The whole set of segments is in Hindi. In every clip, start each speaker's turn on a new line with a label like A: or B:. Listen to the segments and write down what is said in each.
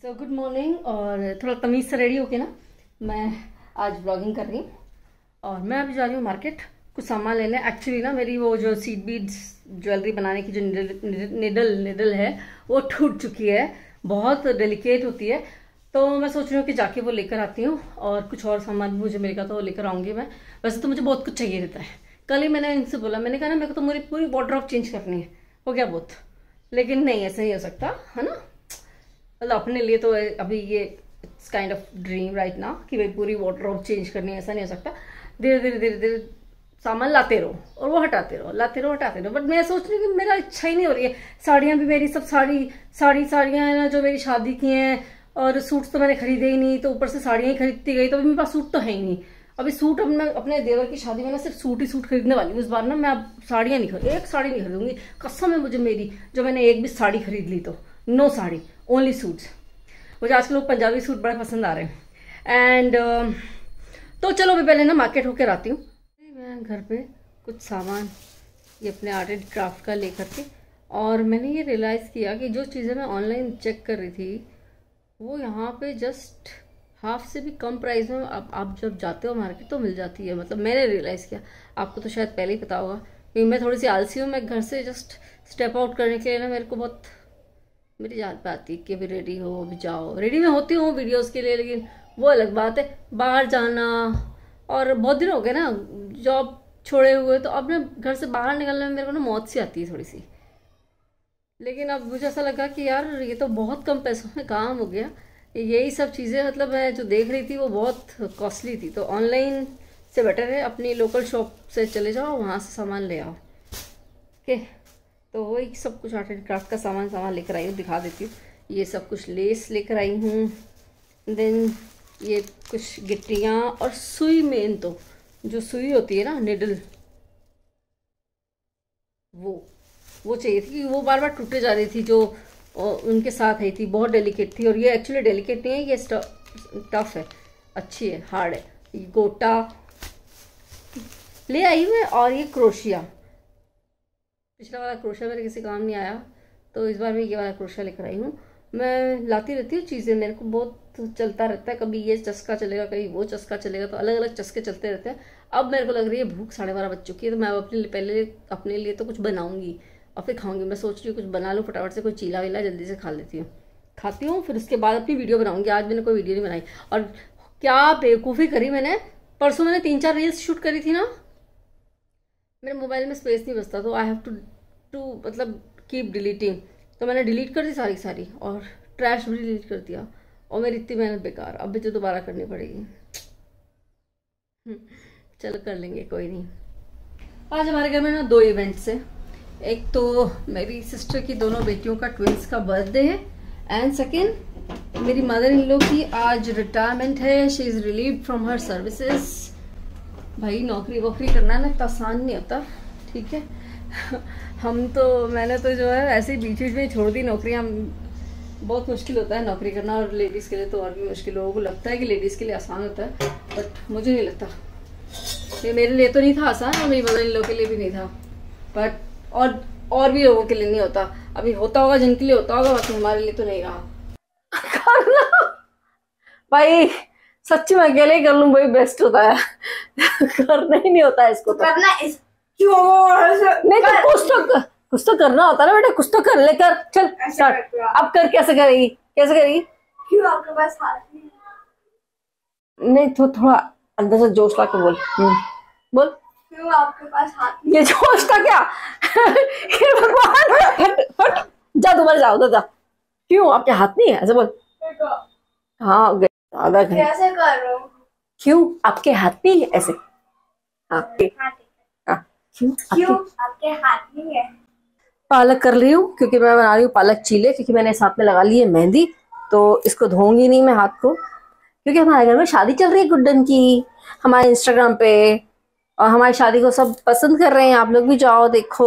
A: Good morning. और थोड़ा तमीज़ से रेडी होके ना मैं आज ब्लॉगिंग कर रही हूँ और मैं अभी जा रही हूँ मार्केट कुछ सामान लेने। एक्चुअली ना मेरी वो जो सीड बीड्स ज्वेलरी बनाने की जो निडल है वो टूट चुकी है, बहुत डेलिकेट होती है। तो मैं सोच रही हूँ कि जाके वो लेकर आती हूँ और कुछ और सामान भी मुझे मिलेगा तो वो लेकर आऊँगी मैं। वैसे तो मुझे बहुत कुछ चाहिए रहता है। कल ही मैंने इनसे बोला, मैंने कहा ना मेरे को तो मेरी पूरी वार्डरोब चेंज करनी है, हो गया बहुत। लेकिन नहीं, ऐसा नहीं हो सकता है ना। मतलब अपने लिए तो अभी ये it's kind of dream right ना कि भाई पूरी वार्डरोब चेंज करनी है, ऐसा नहीं हो सकता। धीरे धीरे धीरे धीरे सामान लाते रहो और वो हटाते रहो, लाते रहो हटाते रहो। बट मैं सोच रही हूँ कि मेरा इच्छा ही नहीं हो रही है। साड़ियाँ भी मेरी सब साड़ियाँ हैं ना जो मेरी शादी की हैं, और सूट्स तो मैंने खरीदे ही नहीं, तो ऊपर से साड़ियाँ ही खरीदती गई। तो अभी मेरे पास सूट तो है ही नहीं। अभी सूट अब मैं अपने देवर की शादी में ना सिर्फ सूट ही सूट खरीदने वाली हूँ इस बार ना। मैं अब साड़ियाँ नहीं खरीद, एक साड़ी नहीं खरीदूंगी, कसम है मुझे मेरी। जो मैंने एक भी साड़ी खरीद ली तो नो साड़ी, ओनली सूट्स। मुझे आजकल लोग पंजाबी सूट बड़े पसंद आ रहे हैं। एंड तो चलो अभी पहले ना मार्केट होकर आती हूँ। मैं घर पे कुछ सामान ये अपने आर्ट एंड क्राफ्ट का लेकर के, और मैंने ये रियलाइज़ किया कि जो चीज़ें मैं ऑनलाइन चेक कर रही थी वो यहाँ पे जस्ट हाफ से भी कम प्राइस में आप जब जाते हो मार्केट तो मिल जाती है। मतलब मैंने रियलाइज़ किया, आपको तो शायद पहले ही पता होगा क्योंकि मैं थोड़ी सी आलसी हूँ। मैं घर से जस्ट स्टेप आउट करने के लिए ना मेरे को बहुत मेरी जान पे आती कि अभी रेडी हो, अभी जाओ। रेडी में होती हूँ वीडियोस के लिए, लेकिन वो अलग बात है बाहर जाना। और बहुत दिन हो गए ना जॉब छोड़े हुए, तो अब ना घर से बाहर निकलने में मेरे को ना मौत सी आती है थोड़ी सी। लेकिन अब मुझे ऐसा लगा कि यार ये तो बहुत कम पैसों में काम हो गया। यही सब चीज़ें मतलब मैं जो देख रही थी वो बहुत कॉस्टली थी, तो ऑनलाइन से बेटर है अपनी लोकल शॉप से चले जाओ, वहाँ से सामान ले आओ। ओके, तो वही सब कुछ आर्ट एंड क्राफ्ट का सामान लेकर आई हूँ, दिखा देती हूँ। ये सब कुछ लेस लेकर आई हूँ, देन ये कुछ गिट्टियाँ और सुई। मेन तो जो सुई होती है ना निडल, वो चाहिए थी कि वो बार बार टूटे जा रही थी जो उनके साथ आई थी। बहुत डेलिकेट थी और ये एक्चुअली डेलिकेट नहीं है, ये टफ है, अच्छी है, हार्ड है। ये गोटा ले आई हूँ और ये क्रोशिया। पिछला वाला क्रोशिया मेरे किसी काम नहीं आया, तो इस बार मैं ये वाला क्रोशिया लेकर आई हूँ। मैं लाती रहती हूँ चीज़ें, मेरे को बहुत चलता रहता है, कभी ये चस्का चलेगा कभी वो चस्का चलेगा, तो अलग अलग चस्के चलते रहते हैं। अब मेरे को लग रही है भूख 12:30 बज चुकी है, तो मैं अपने लिए तो कुछ बनाऊंगी और फिर खाऊंगी। मैं सोच रही हूँ कुछ बना लूँ फटाफट से, कोई चीला वीला जल्दी से खाती हूँ, फिर उसके बाद अपनी वीडियो बनाऊंगी। आज मैंने कोई वीडियो नहीं बनाई, और क्या बेवकूफ़ी करी मैंने। परसों मैंने 3-4 रील्स शूट करी थी ना, मेरे मोबाइल में स्पेस नहीं बचता, तो आई हैव टू मतलब कीप डिलीटिंग। तो मैंने डिलीट कर दी सारी और ट्रैश भी डिलीट कर दिया, और मेरी इतनी मेहनत बेकार। अब भी तो दोबारा करनी पड़ेगी। चलो कर लेंगे, कोई नहीं। आज हमारे घर में ना 2 इवेंट्स है। एक तो मेरी सिस्टर की दोनों बेटियों का ट्विंस का बर्थडे है, एंड सेकेंड मेरी मदर इन लॉ की आज रिटायरमेंट है। She is relieved from her services. भाई नौकरी वोकरी करना ना इतना आसान नहीं होता, ठीक है। मैंने तो जो है ऐसे ही बीच में छोड़ दी नौकरियाँ। बहुत मुश्किल होता है नौकरी करना, और लेडीज़ के लिए तो और भी मुश्किल। लोगों को लगता है कि लेडीज़ के लिए आसान होता है, बट मुझे नहीं लगता। ये मेरे लिए तो नहीं था आसान, और मेरी मदर इन लॉ के लिए भी नहीं था, बट और भी लोगों के लिए नहीं होता। अभी होता होगा जिनके लिए होता होगा, बाकी हमारे लिए तो नहीं रहा। भाई सच्ची में अकेले ही कर लूँ वही बेस्ट होता है। करना ही नहीं होता है इसको, तो करना क्यों नहीं, तो कुछ तो करना होता है ना बेटा, कुछ तो कर ले। कर चल स्टार्ट। अब कर, कैसे करेगी क्यों आपके पास हाथ नहीं, तो थोड़ा अंदर से जोश ला के बोल। बोल क्यों आपके पास हाथ नहीं? ये जोश था क्या? भगवान, हट जा, दोबारा जाओ तो जा। क्यों आपके हाथ नहीं है, ऐसे बोल। हाँ ज्यादा कैसे कर रहे हो? क्यों आपके हाथ नहीं है, ऐसे। हाँ क्यों आपके हाथ नहीं है? पालक कर रही हूँ क्योंकि मैं बना रही हूँ पालक चीले, क्योंकि मैंने साथ में लगा ली है मेहंदी, तो इसको धोऊंगी नहीं मैं हाथ को, क्योंकि हमारे घर में शादी चल रही है गुड्डन की, हमारे इंस्टाग्राम पे। और हमारी शादी को सब पसंद कर रहे हैं, आप लोग भी जाओ देखो।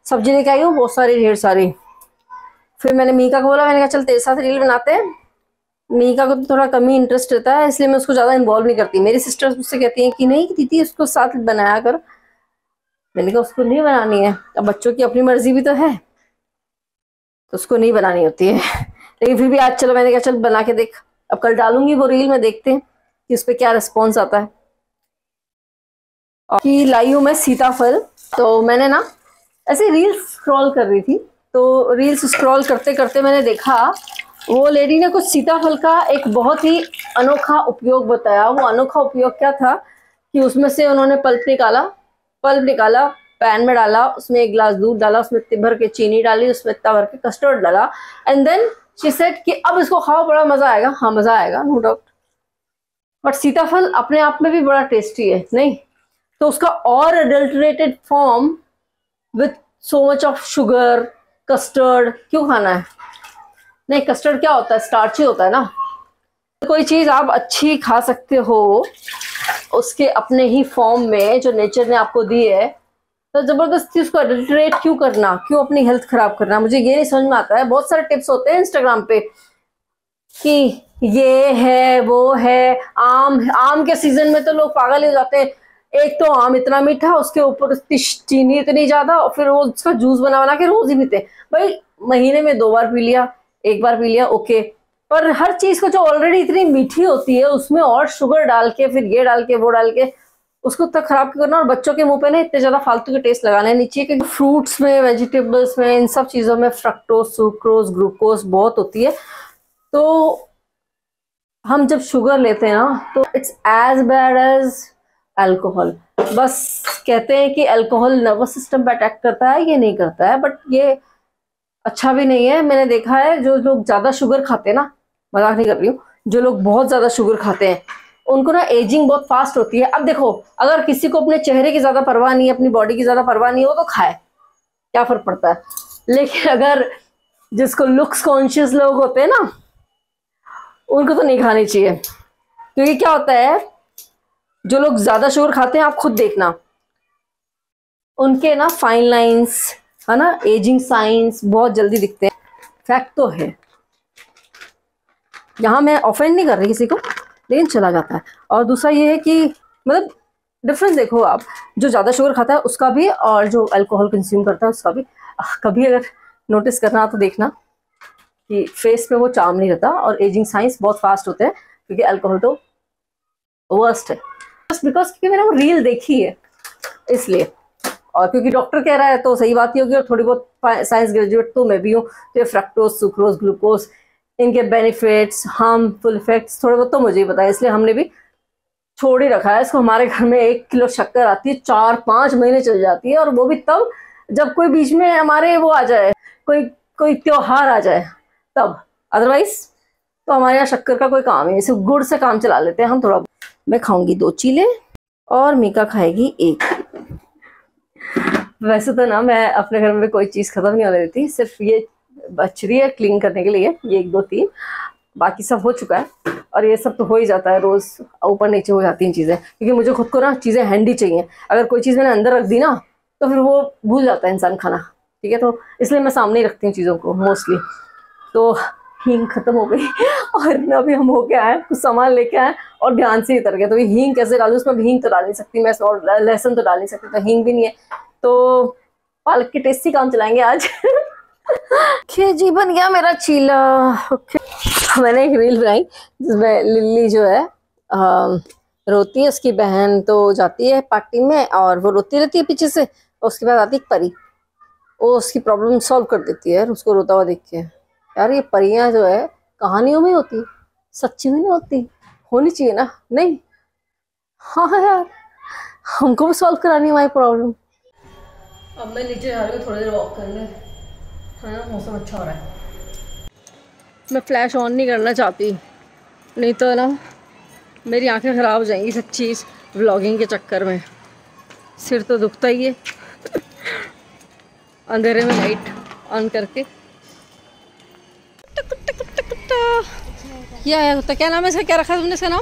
A: सब्जी लेके आई हूँ बहुत सारी, ढेर सारी। फिर मैंने मीका को बोला, मैंने कहा चल तेरे साथ रील बनाते हैं। मीका को तो थोड़ा कम ही इंटरेस्ट रहता है, इसलिए मैं उसको ज़्यादा इन्वॉल्व नहीं करती। मेरी सिस्टर्स मुझसे कहती हैं कि नहीं दीदी उसको साथ बनाया कर। मैंने कहा उसको नहीं बनानी है, अब बच्चों की अपनी मर्जी भी तो है, तो उसको नहीं बनानी होती है। लेकिन फिर भी आज चलो मैंने कहा चल बना के देख। अब कल डालूंगी वो रील में, देखते हैं कि उस पर क्या रिस्पॉन्स आता है। और कि लाई हूँ मैं सीताफल। तो मैंने ना ऐसे रील्स स्क्रॉल कर रही थी, तो रील्स स्क्रॉल करते करते मैंने देखा वो लेडी ने कुछ सीताफल का एक बहुत ही अनोखा उपयोग बताया। वो अनोखा उपयोग क्या था कि उसमें से उन्होंने पल्प निकाला, पैन में डाला, उसमें 1 गिलास दूध डाला, उसमें इतने भर के चीनी डाली, उसमें इतना भर के कस्टर्ड डाला, एंड देन शी सेड कि अब इसको खाओ, बड़ा मजा आएगा। हाँ मजा आएगा, नो डाउट, बट सीताफल अपने आप में भी बड़ा टेस्टी है, नहीं? तो उसका और adulterated form with so much of sugar, custard क्यों खाना है? नहीं, कस्टर्ड क्या होता है? स्टार्च ही होता है ना। कोई चीज आप अच्छी खा सकते हो उसके अपने ही फॉर्म में जो नेचर ने आपको दी है, तो जबरदस्ती उसको अडल्टरेट क्यों करना, क्यों अपनी हेल्थ खराब करना? मुझे ये नहीं समझ में आता है। बहुत सारे टिप्स होते हैं इंस्टाग्राम पे कि ये है वो है। आम के सीजन में तो लोग पागल हो जाते हैं। एक तो आम इतना मीठा, उसके ऊपर चीनी इतनी ज्यादा, और फिर वो उसका जूस बना के रोज ही पीते। भाई महीने में 2 बार पी लिया, 1 बार पी लिया, ओके, पर हर चीज को जो ऑलरेडी इतनी मीठी होती है उसमें और शुगर डाल के, फिर ये डाल के वो डाल के उसको तक खराब क्यों करना? और बच्चों के मुंह पे ना इतने ज्यादा फालतू के टेस्ट लगाने नहीं चाहिए, क्योंकि फ्रूट्स में, वेजिटेबल्स में, इन सब चीजों में फ्रक्टोज, सुक्रोज, ग्लूकोज बहुत होती है। तो हम जब शुगर लेते हैं ना तो it's as bad as alcohol. बस कहते हैं कि अल्कोहल नर्वस सिस्टम पे अटैक करता है, ये नहीं करता है, बट ये अच्छा भी नहीं है। मैंने देखा है जो लोग ज्यादा शुगर खाते हैं ना, मजाक नहीं कर रही हूँ, जो लोग बहुत ज्यादा शुगर खाते हैं उनको ना एजिंग बहुत फास्ट होती है। अब देखो, अगर किसी को अपने चेहरे की ज्यादा परवाह नहीं है, अपनी बॉडी की ज्यादा परवाह नहीं है, वो तो खाए, क्या फर्क पड़ता है। लेकिन अगर जिसको लुक्स कॉन्शियस लोग होते हैं ना, उनको तो नहीं खानी चाहिए। क्योंकि क्या होता है, जो लोग ज्यादा शुगर खाते हैं, आप खुद देखना, उनके ना फाइन लाइंस है ना, एजिंग साइंस बहुत जल्दी दिखते हैं। फैक्ट तो है, यहाँ मैं ऑफेंड नहीं कर रही किसी को, लेकिन चला जाता है। और दूसरा ये है कि मतलब डिफरेंस देखो आप, जो ज़्यादा शुगर खाता है उसका भी, और जो अल्कोहल कंज्यूम करता है उसका भी। कभी अगर नोटिस करना तो देखना कि फेस पे वो चार्म नहीं रहता, और एजिंग साइंस बहुत फास्ट होते हैं, क्योंकि अल्कोहल तो वर्स्ट है। बस बिकॉज क्योंकि मैंने वो रील देखी है इसलिए, और क्योंकि डॉक्टर कह रहा है तो सही बात ही होगी। और थोड़ी बहुत साइंस ग्रेजुएट तो मैं भी हूँ, तो ये फ्रक्टोज, सुक्रोज, ग्लूकोज, इनके बेनिफिट्स, हार्मफुल इफेक्ट्स थोड़े बहुत तो मुझे ही पता है, इसलिए हमने भी छोड़ ही रखा है इसको। हमारे घर में 1 किलो शक्कर आती है, 4-5 महीने चल जाती है, और वो भी तब जब कोई बीच में हमारे वो आ जाए, कोई त्योहार आ जाए तब। अदरवाइज तो हमारे यहाँ शक्कर का कोई काम है, सिर्फ गुड़ से काम चला लेते हैं हम थोड़ा। मैं खाऊंगी 2 चीले और मीका खाएगी 1। वैसे तो ना मैं अपने घर में कोई चीज़ खत्म नहीं होने देती, सिर्फ ये बच रही है क्लीन करने के लिए, ये 1, 2, 3, बाकी सब हो चुका है। और ये सब तो हो ही जाता है, रोज ऊपर नीचे हो जाती हैं चीज़ें, क्योंकि मुझे खुद को ना चीज़ें हैंडी चाहिए। अगर कोई चीज़ मैंने अंदर रख दी ना तो फिर वो भूल जाता है इंसान खाना, ठीक है? तो इसलिए मैं सामने ही रखती हूँ चीज़ों को मोस्टली। तो हींग खत्म हो गई और अभी हम होके आए, कुछ सामान लेके आए और ध्यान से ही उतर गया। तो हींग कैसे डालूँ? उसमें हींग तो डाल नहीं सकती मैं, और लहसुन तो डाल नहीं सकती, तो हींग भी नहीं है, तो पालक के टेस्टी काम चलाएंगे आज। ओके जी, बन गया मेरा चीला। ओके, मैंने एक रील बनाई जिसमें लिल्ली जो है रोती है, उसकी बहन तो जाती है पार्टी में और वो रोती रहती है पीछे से, और उसके बाद आती है परी, वो उसकी प्रॉब्लम सॉल्व कर देती है उसको रोता हुआ देख के। यार ये परियां जो है कहानियों में होती, सच्ची में नहीं होती, होनी चाहिए ना? नहीं? हाँ यार, हमको भी सॉल्व करानी है हमारी प्रॉब्लम। अब मैं नीचे जा रही हूँ थोड़ी देर वॉक करने, है ना, मौसम अच्छा हो रहा है। मैं फ्लैश ऑन नहीं करना चाहती, नहीं तो ना मेरी आंखें ख़राब हो जाएंगी सच्ची इस व्लॉगिंग के चक्कर में। सिर तो दुखता ही है अंधेरे में लाइट ऑन करके। क्या है कुत्ता? क्या नाम है इसका? क्या रखा तुमने इसका नाम?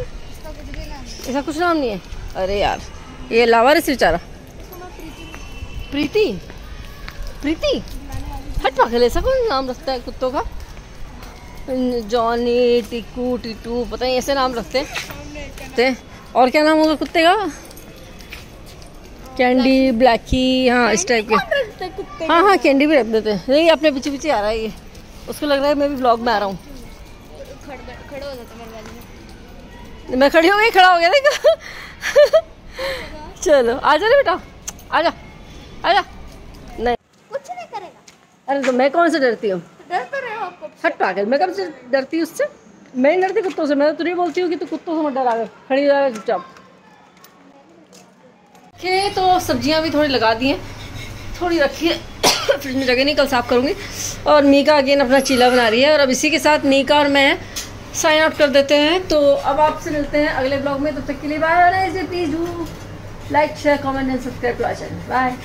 A: ऐसा कुछ नाम नहीं है। अरे यार, ये लावारिस बेचारा। प्रीति, प्रीति हट पागल, ऐसा कौन नाम रखता है कुत्तों का? जॉनी, टिकू, टिटू, पता नहीं ऐसे नाम रखते हैं। और क्या नाम होगा कुत्ते का? कैंडी, ब्लैकी, हाँ इस टाइप के। हाँ हाँ, कैंडी भी रख देते हैं। नहीं, अपने पीछे पीछे आ रहा है ये। उसको लग रहा है मैं भी व्लॉग में आ रहा हूँ।
B: खड़ा हो जाता मेरे बाजू में।
A: मैं खड़ी हो गई, खड़ा हो गया देखो। चलो आजा रे बेटा, आजा आजा। नहीं
B: कुछ नहीं करेगा।
A: अरे तो मैं कौन से डरती हूँ?
B: डर तो रहे हो आपको।
A: हट पागल, मैं कब से डरती हूँ उससे? मैं नहीं डरती कुत्तों से। मैं तो तुझे बोलती हूँ कि तू कुत्तों से मत डरा कर, खड़ी हो जाएगा चुपचाप। के तो सब्जियां भी थोड़ी लगा दी हैं, थोड़ी रखी है फ्रिज में, जगह नहीं, कल साफ करूँगी। और मीका अगेन अपना चीला बना रही है। और अब इसी के साथ मीका और मैं साइन आउट कर देते हैं। तो अब आपसे मिलते हैं अगले ब्लॉग में, तब तक के लिए बाय। और please do like share comment and subscribe to our channel. Bye.